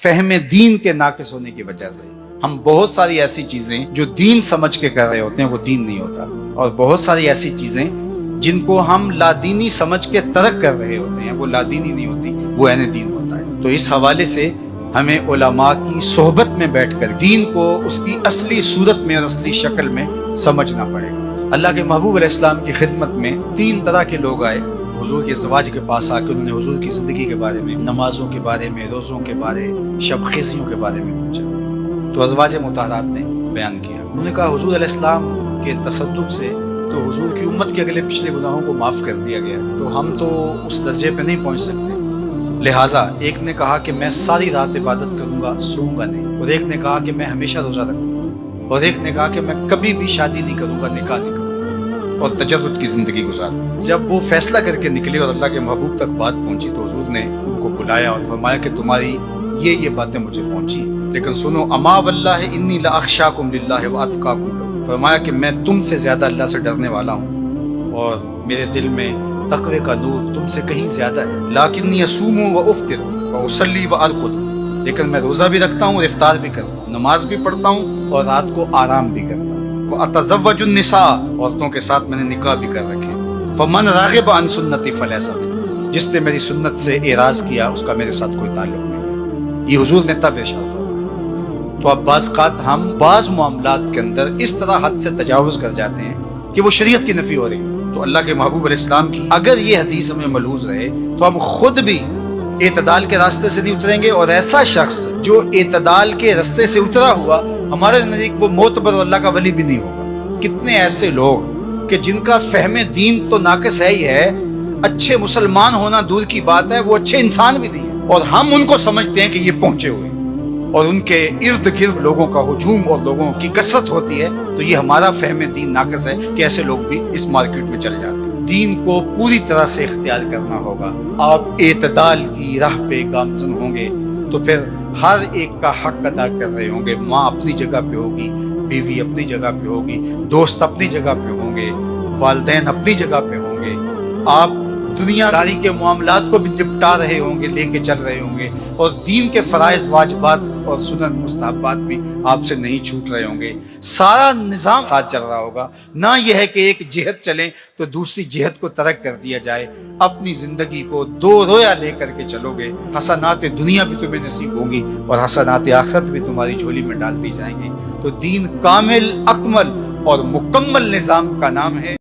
فہم دین کے ناقص ہونے کی وجہ سے ہم بہت ساری ایسی چیزیں جو دین سمجھ کے کر رہے ہوتے ہیں وہ دین نہیں ہوتا، اور بہت ساری ایسی چیزیں جن کو ہم لادینی سمجھ کے ترک کر رہے ہوتے ہیں وہ لادینی نہیں ہوتی، وہ عین دین ہوتا ہے۔ تو اس حوالے سے ہمیں علماء کی صحبت میں بیٹھ کر دین کو اس کی اصلی صورت میں اور اصلی شکل میں سمجھنا پڑے گا۔ اللہ کے محبوب علیہ السلام کی خدمت میں 3 طرح کے لوگ آئے، حضور کے ازواج کے پاس آ کے انہوں نے حضور کی زندگی کے بارے میں، نمازوں کے بارے میں، روزوں کے بارے، شب خیزیوں کے بارے میں پوچھا۔ تو ازواج مطہرات نے بیان کیا، انہوں نے کہا حضور علیہ السلام کے تصدق سے تو حضور کی امت کے اگلے پچھلے گناہوں کو معاف کر دیا گیا، تو ہم تو اس درجے پہ نہیں پہنچ سکتے۔ لہٰذا ایک نے کہا کہ میں ساری رات عبادت کروں گا، سوؤں گا نہیں، اور ایک نے کہا کہ میں ہمیشہ روزہ رکھوں گا، اور ایک نے کہا کہ میں کبھی بھی شادی نہیں کروں گا، نکاح نہیں کروں گا اور تجرد کی زندگی گزاروں۔ جب وہ فیصلہ کر کے نکلے اور اللہ کے محبوب تک بات پہنچی تو حضور نے ان کو بلایا اور فرمایا کہ تمہاری یہ باتیں مجھے پہنچی، لیکن سنو، اما واللہ انی لاخشاکم للہ واتقاکم لہ، فرمایا کہ میں تم سے زیادہ اللہ سے ڈرنے والا ہوں اور میرے دل میں تقوی کا نور تم سے کہیں زیادہ ہے۔ لیکنی اصوم و افطر و اصلی و ارقد، لیکن میں روزہ بھی رکھتا ہوں اور افطار بھی کرتا ہوں، نماز بھی پڑھتا ہوں اور رات کو آرام بھی کرتا ہوں، واتزوج النساء، عورتوں کے ساتھ میں نے نکاح بھی کر رکھے، فمن راغب عن سنتی فلیس منی، جس نے میری سنت سے اعراض کیا اس کا میرے ساتھ کوئی تعلق نہیں ہے۔ یہ حضور نے تب ارشاد فرمایا۔ تو اب بعض اوقات ہم بعض معاملات کے اندر اس طرح حد سے تجاوز کر جاتے ہیں کہ وہ شریعت کی نفی ہو رہی ہے۔ تو اللہ کے محبوب علیہ السلام کی اگر یہ حدیث ہمیں ملحوظ رہے تو ہم خود بھی اعتدال کے راستے سے نہیں اتریں گے، اور ایسا شخص جو اعتدال کے راستے سے اترا ہوا ہمارے نزدیک وہ معتبر اور اللہ کا ولی بھی نہیں ہوگا۔ کتنے ایسے لوگ کہ جن کا فہم دین تو ناقص ہے ہی ہے، اچھے مسلمان ہونا دور کی بات ہے، وہ اچھے انسان بھی نہیں ہیں، اور ہم ان کو سمجھتے ہیں کہ یہ پہنچے ہوئے، اور ان کے ارد گرد لوگوں کا ہجوم اور لوگوں کی کثرت ہوتی ہے، تو یہ ہمارا فہم دین ناقص ہے کہ ایسے لوگ بھی اس مارکیٹ میں چل جاتے ہیں۔ دین کو پوری طرح سے اختیار کرنا ہوگا۔ آپ اعتدال کی راہ پہ گامزن ہوں گے تو پھر ہر ایک کا حق ادا کر رہے ہوں گے۔ ماں اپنی جگہ پہ ہوگی، بیوی اپنی جگہ پہ ہوگی، دوست اپنی جگہ پہ ہوں گے، والدین اپنی جگہ پہ ہوں گے، آپ دنیا داری کے معاملات کو بھی نپٹا رہے ہوں گے، لے کے چل رہے ہوں گے، اور دین کے فرائض واجبات اور سنن مستحبات بھی آپ سے نہیں چھوٹ رہے ہوں گے۔ سارا نظام ساتھ چل رہا ہوگا، نہ یہ ہے کہ ایک جہت چلیں تو دوسری جہت کو ترک کر دیا جائے۔ اپنی زندگی کو 2 رویا لے کر کے چلو گے، حسنات دنیا بھی تمہیں نصیب ہوں گی اور حسنات آخرت بھی تمہاری جھولی میں ڈال دی جائیں گی۔ تو دین کامل، اکمل اور مکمل نظام کا نام ہے۔